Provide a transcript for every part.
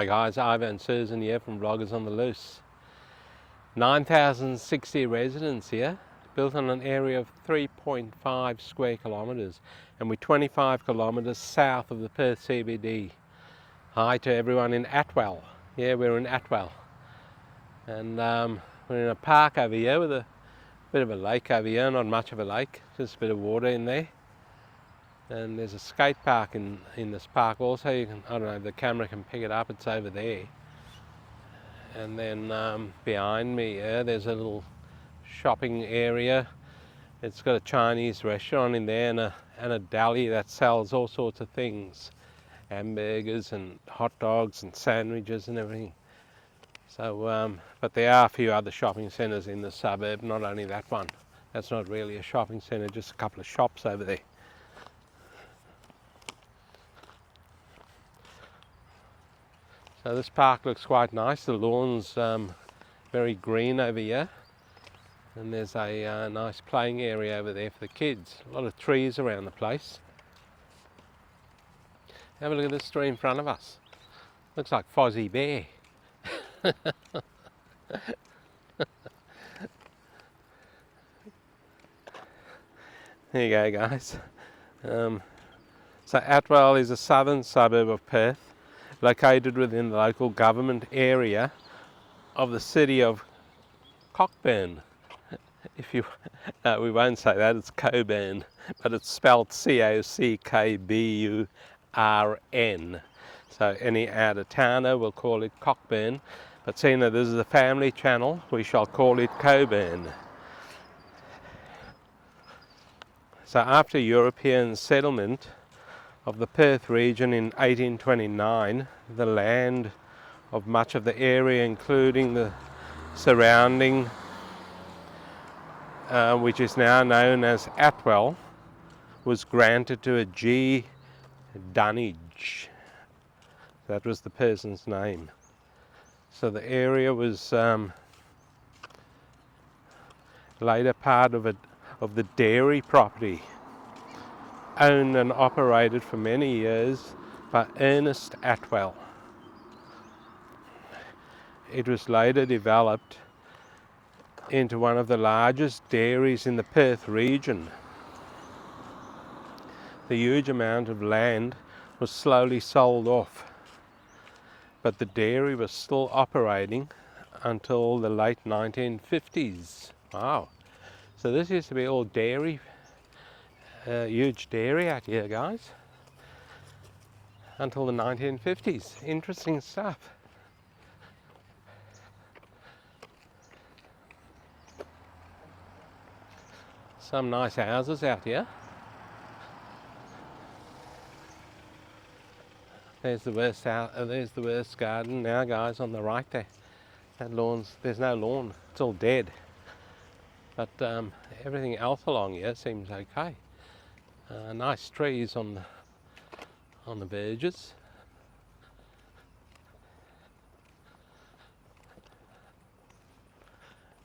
Hi guys, Ivan and Susan here from Vloggers on the Loose. 9,060 residents here, built on an area of 3.5 square kilometres, and we're 25 kilometres south of the Perth CBD. Hi to everyone in Atwell. Yeah, we're in Atwell. And we're in a park over here with a bit of a lake over here, not much of a lake, just a bit of water in there. And there's a skate park in this park also. You can, I don't know if the camera can pick it up, it's over there. And then behind me here, there's a little shopping area. It's got a Chinese restaurant in there and a deli that sells all sorts of things. Hamburgers and hot dogs and sandwiches and everything. So, but there are a few other shopping centres in the suburb, not only that one. That's not really a shopping centre, just a couple of shops over there. So this park looks quite nice. The lawn's very green over here, and there's a nice playing area over there for the kids. A lot of trees around the place. Have a look at this tree in front of us. Looks like Fozzie Bear. There you go, guys. So Atwell is a southern suburb of Perth, located within the local government area of the city of Cockburn. If you, we won't say that, it's Coburn, but it's spelled C-O-C-K-B-U-R-N. So any out-of-towner will call it Cockburn, but seeing that this is a family channel, we shall call it Coburn. So after European settlement of the Perth region in 1829, the land of much of the area, including the surrounding, which is now known as Atwell, was granted to a G. Dunnage. That was the person's name. So the area was later part of the dairy property, owned and operated for many years by Ernest Atwell. It was later developed into one of the largest dairies in the Perth region. The huge amount of land was slowly sold off, but the dairy was still operating until the late 1950s. Wow. So this used to be all dairy. Huge dairy out here, guys, until the 1950s. Interesting stuff. Some nice houses out here. There's the worst house. There's the worst garden now, guys, on the right there. That lawn's, there's no lawn. It's all dead. But everything else along here seems okay. Nice trees on the verges.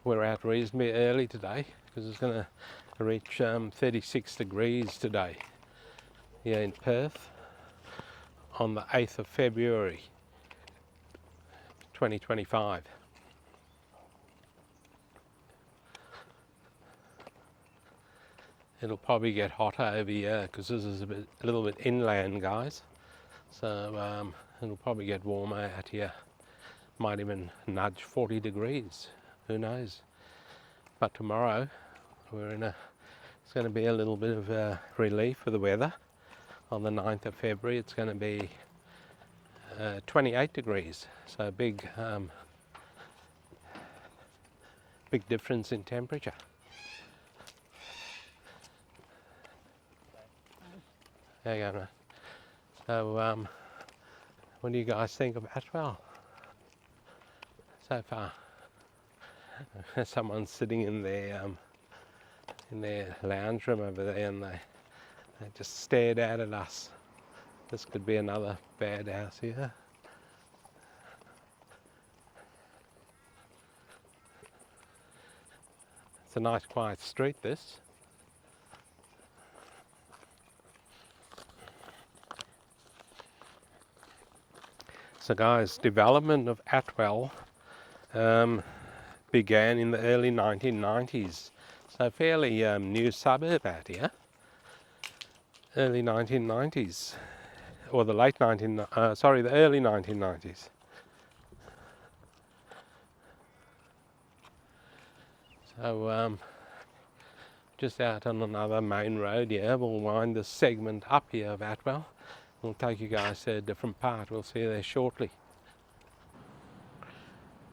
We're out reasonably early today because it's going to reach 36 degrees today here in Perth on the 8th of February 2025. It'll probably get hotter over here because this is a little bit inland, guys. So it'll probably get warmer out here. Might even nudge 40 degrees. Who knows? But tomorrow it's going to be a little bit of relief for the weather. On the 9th of February, it's going to be 28 degrees. So big difference in temperature. There you go, man. So, what do you guys think of Atwell so far? Someone's sitting in their lounge room over there, and they just stared out at us. This could be another bad house here. It's a nice quiet street, this. So guys, development of Atwell began in the early 1990s. So fairly new suburb out here. Early 1990s, or the the early 1990s. So just out on another main road here, we'll wind this segment up here of Atwell. We'll take you guys to a different part. We'll see you there shortly.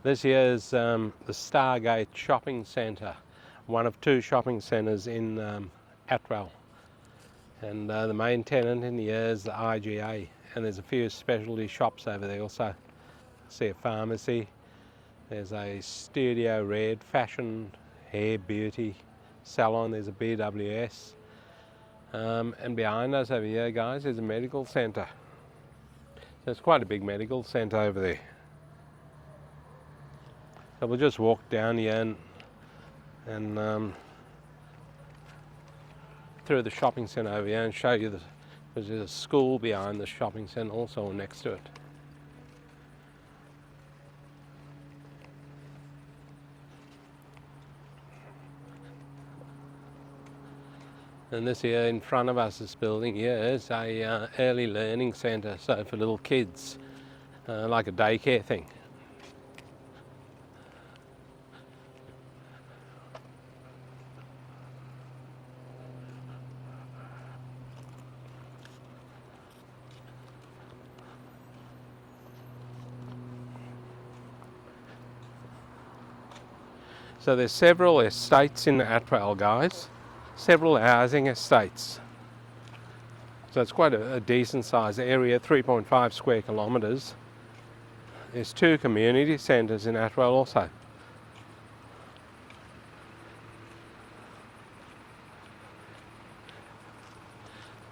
This here is the Stargate Shopping Centre, one of two shopping centres in Atwell. And the main tenant in here is the IGA, and there's a few specialty shops over there also. See a pharmacy, there's a Studio Red fashion hair beauty salon, there's a BWS, and behind us over here guys is a medical centre. So it's quite a big medical centre over there. So we'll just walk down here and through the shopping centre over here and show you there's a school behind the shopping centre also next to it. And this here in front of us, this building here, is a early learning centre, so for little kids, like a daycare thing. So there's several estates in Atwell, guys. Several housing estates. So it's quite a decent sized area, 3.5 square kilometres. There's two community centres in Atwell also.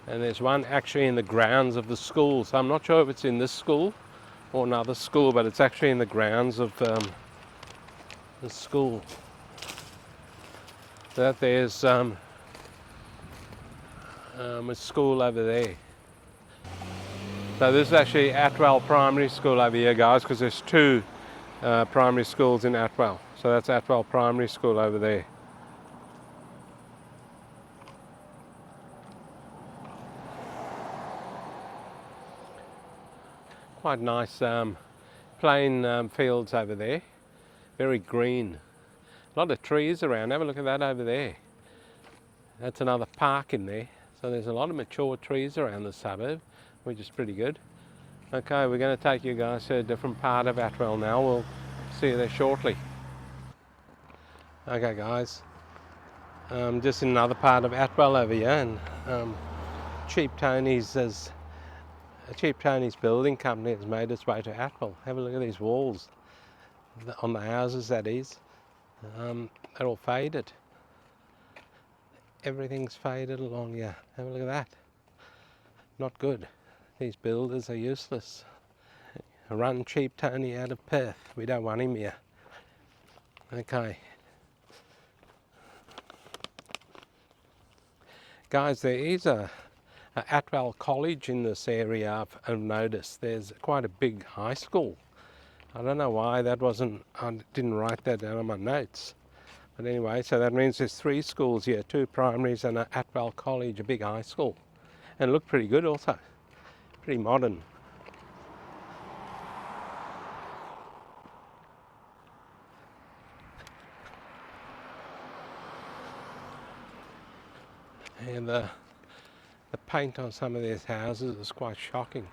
And there's one actually in the grounds of the school. So I'm not sure if it's in this school or another school, but it's actually in the grounds of the school. That there's a school over there. So this is actually Atwell Primary School over here, guys, because there's two primary schools in Atwell. So that's Atwell Primary School over there. Quite nice plain fields over there. Very green. A lot of trees around. Have a look at that over there. That's another park in there. So there's a lot of mature trees around the suburb, which is pretty good. Okay, we're going to take you guys to a different part of Atwell now. We'll see you there shortly. Okay guys, just in another part of Atwell over here, and Cheap Tony's building company has made its way to Atwell. Have a look at these walls on the houses, that is. They're all faded. Everything's faded along here. Have a look at that. Not good. These builders are useless. Run Cheap Tony out of Perth. We don't want him here. Okay. Guys, there is a Atwell College in this area, I've noticed. There's quite a big high school. I don't know why I didn't write that down on my notes. But anyway, so that means there's three schools here, two primaries and an Atwell College, a big high school. And look pretty good also, pretty modern. And the paint on some of these houses is quite shocking.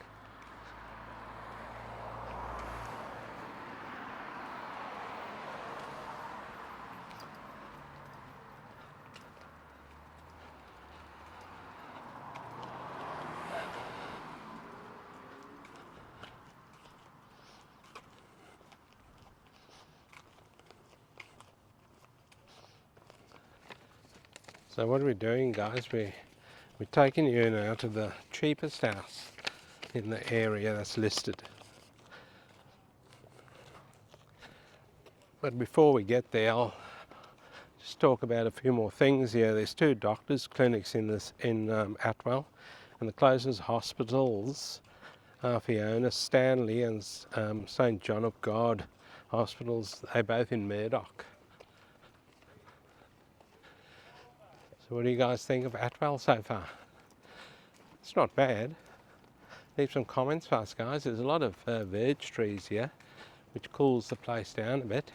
So what are we doing, guys? We're taking you now to the cheapest house in the area that's listed. But before we get there, I'll just talk about a few more things here. There's two doctors' clinics in Atwell, and the closest hospitals Fiona, Stanley and St John of God hospitals. They're both in Murdoch. So what do you guys think of Atwell so far? It's not bad. Leave some comments for us, guys. There's a lot of verge trees here, which cools the place down a bit.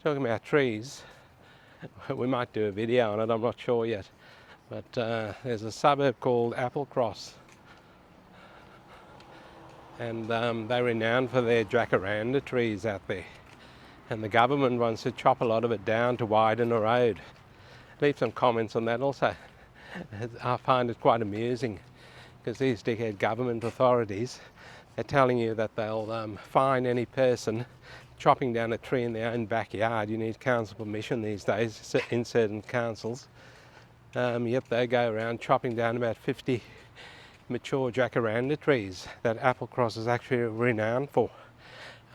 Talking about trees, we might do a video on it, I'm not sure yet. But there's a suburb called Applecross, and they're renowned for their jacaranda trees out there. And the government wants to chop a lot of it down to widen the road. Leave some comments on that also. I find it quite amusing because these dickhead government authorities are telling you that they'll fine any person chopping down a tree in their own backyard. You need council permission these days in certain councils. Yet they go around chopping down about 50 mature jacaranda trees that Applecross is actually renowned for.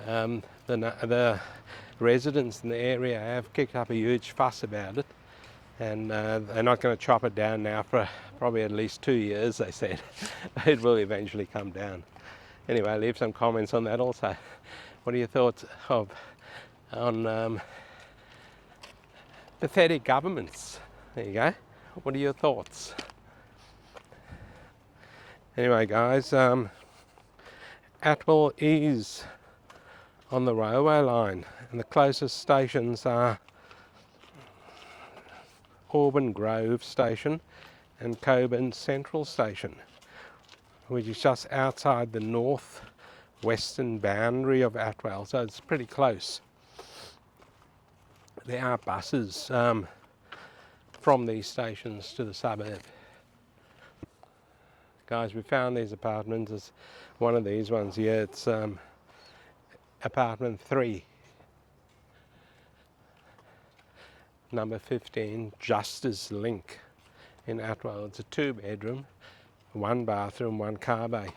The residents in the area have kicked up a huge fuss about it, and they're not going to chop it down now for probably at least 2 years, they said. It will eventually come down. Anyway, leave some comments on that also. What are your thoughts on pathetic governments? There you go. What are your thoughts? Anyway, guys, Atwell is on the railway line, and the closest stations are Auburn Grove Station and Coburn Central Station, which is just outside the north-western boundary of Atwell, so it's pretty close. There are buses from these stations to the suburb. Guys, we found these apartments. It's one of these ones here. It's apartment 3, number 15, Justice Link in Atwell. It's a 2-bedroom, 1 bathroom, 1 car bay.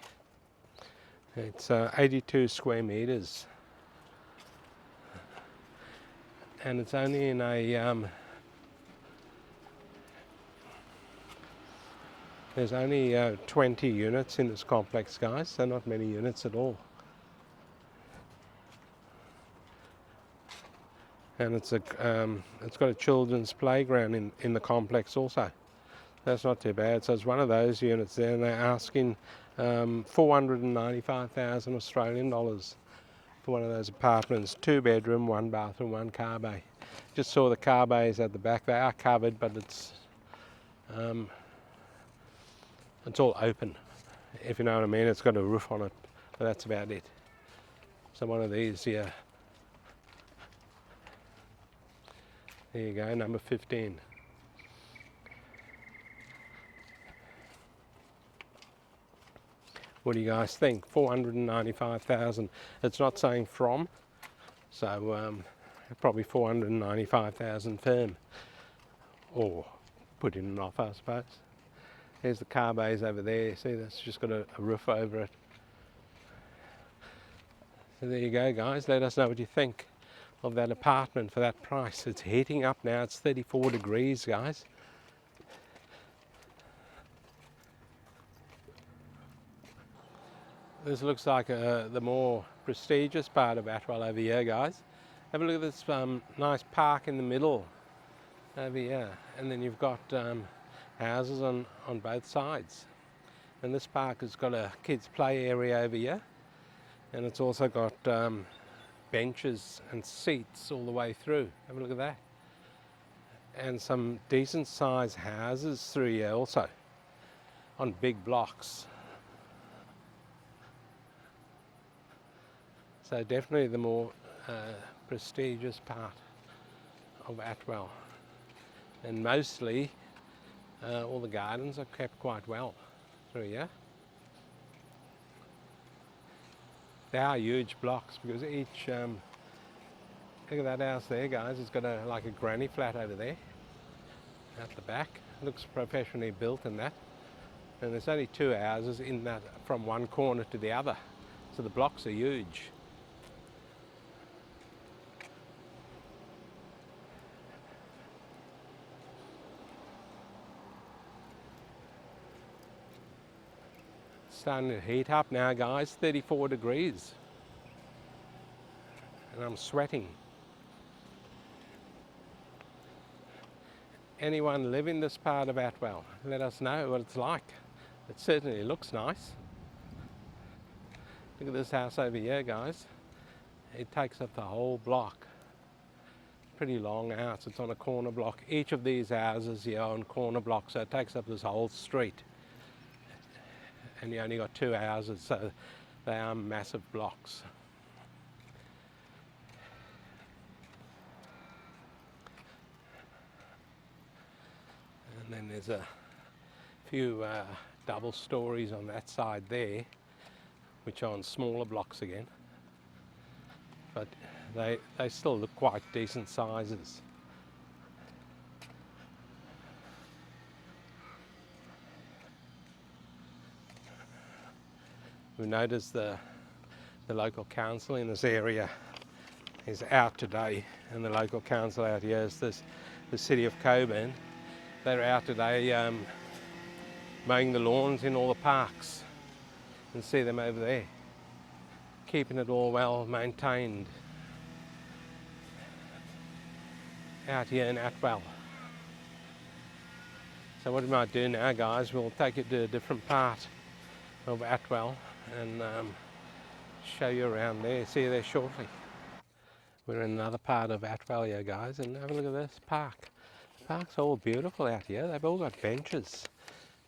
It's 82 square meters, and it's only in a there's only 20 units in this complex, guys, so not many units at all. And it's got a children's playground in the complex also. That's not too bad. So it's one of those units there, and they're asking 495,000 Australian dollars for one of those apartments. 2-bedroom, 1 bathroom, 1 car bay. Just saw the car bays at the back. They are covered, but it's all open, if you know what I mean. It's got a roof on it, but that's about it. So one of these here. There you go, number 15. What do you guys think? 495,000. It's not saying from, so probably 495,000 firm, or put in an offer, I suppose. There's the car bays over there. See, that's just got a roof over it. So there you go, guys. Let us know what you think of that apartment for that price. It's heating up now. It's 34 degrees, guys. This looks like the more prestigious part of Atwell over here, guys. Have a look at this nice park in the middle over here, and then you've got houses on both sides. And this park has got a kids play area over here, and it's also got benches and seats all the way through. Have a look at that. And some decent sized houses through here also, on big blocks. So definitely the more prestigious part of Atwell. And mostly all the gardens are kept quite well through here. They are huge blocks because each, look at that house there, guys. It's got like a granny flat over there at the back. It looks professionally built in that. And there's only 2 houses in that from one corner to the other. So the blocks are huge. starting to heat up now, guys. 34 degrees. And I'm sweating. Anyone live in this part of Atwell? Let us know what it's like. It certainly looks nice. Look at this house over here, guys. It takes up the whole block. Pretty long house. It's on a corner block. Each of these houses here are on corner blocks, so it takes up this whole street. And you only got 2 houses, so they are massive blocks. And then there's a few double stories on that side there, which are on smaller blocks again. But they still look quite decent sizes. We noticed the local council in this area is out today, and the local council out here is the city of Coburn. They're out today mowing the lawns in all the parks. You can see them over there, keeping it all well maintained out here in Atwell. So what we might do now, guys, we'll take you to a different part of Atwell and show you around there. See you there shortly. We're in another part of Atwell here, guys, and have a look at this park. The park's all beautiful out here. They've all got benches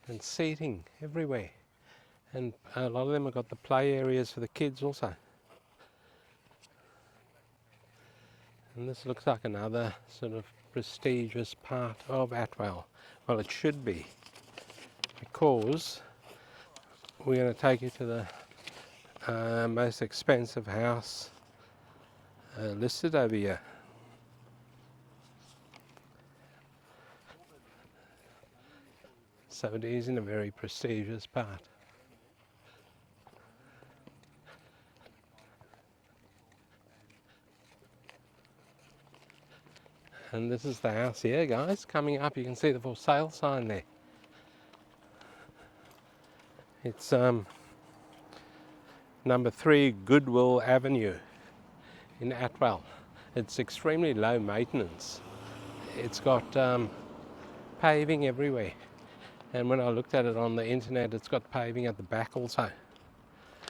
and seating everywhere, and a lot of them have got the play areas for the kids also. And this looks like another sort of prestigious part of Atwell. Well, it should be, because we're going to take you to the most expensive house listed over here. So it is in a very prestigious part. And this is the house here, guys. Coming up, you can see the for sale sign there. It's number 3 Goodwill Avenue in Atwell. It's extremely low maintenance. It's got paving everywhere. And when I looked at it on the internet, it's got paving at the back also.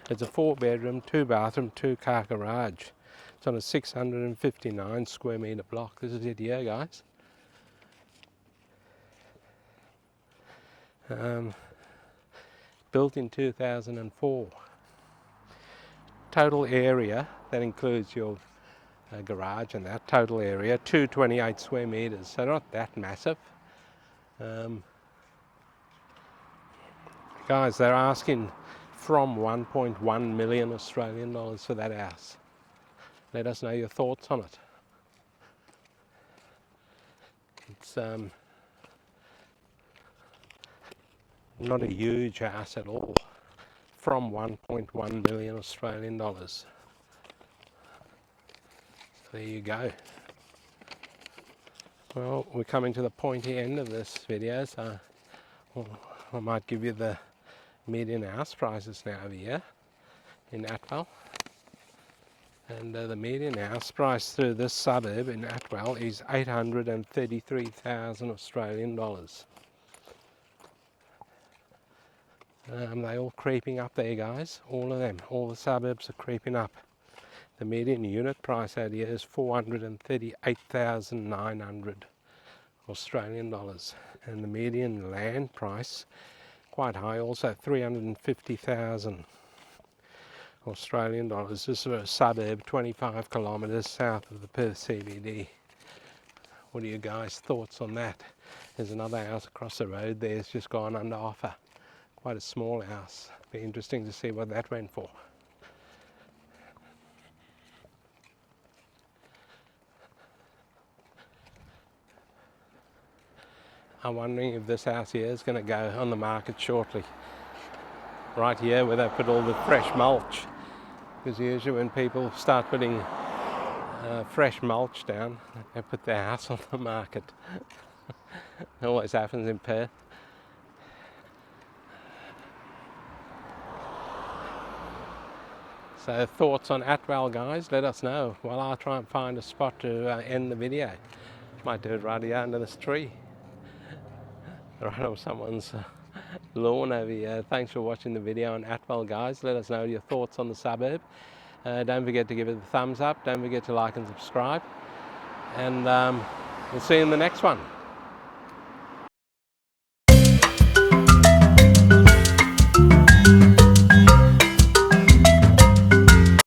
It's a 4-bedroom, 2-bathroom, 2-car garage. It's on a 659 square metre block. This is it here, guys. Built in 2004. Total area, that includes your garage and that total area, 228 square metres, so not that massive. Guys, they're asking from 1.1 million Australian dollars for that house. Let us know your thoughts on it. It's not a huge house at all. From 1.1 million Australian dollars. So there you go. Well, we're coming to the pointy end of this video, so I might give you the median house prices now over here in Atwell. And the median house price through this suburb in Atwell is 833,000 Australian dollars. They're all creeping up there, guys. All of them. All the suburbs are creeping up. The median unit price out here is 438,900 Australian dollars. And the median land price, quite high also, 350,000 Australian dollars. This is a suburb 25 kilometres south of the Perth CBD. What are you guys' thoughts on that? There's another house across the road there. It's just gone under offer. Quite a small house. Be interesting to see what that went for. I'm wondering if this house here is going to go on the market shortly. Right here where they put all the fresh mulch. Because usually when people start putting fresh mulch down, they put their house on the market. It always happens in Perth. So thoughts on Atwell, guys, let us know while I try and find a spot to end the video. Might do it right here under this tree, right on someone's lawn over here. Thanks for watching the video on Atwell, guys. Let us know your thoughts on the suburb. Don't forget to give it a thumbs up. Don't forget to like and subscribe. And we'll see you in the next one.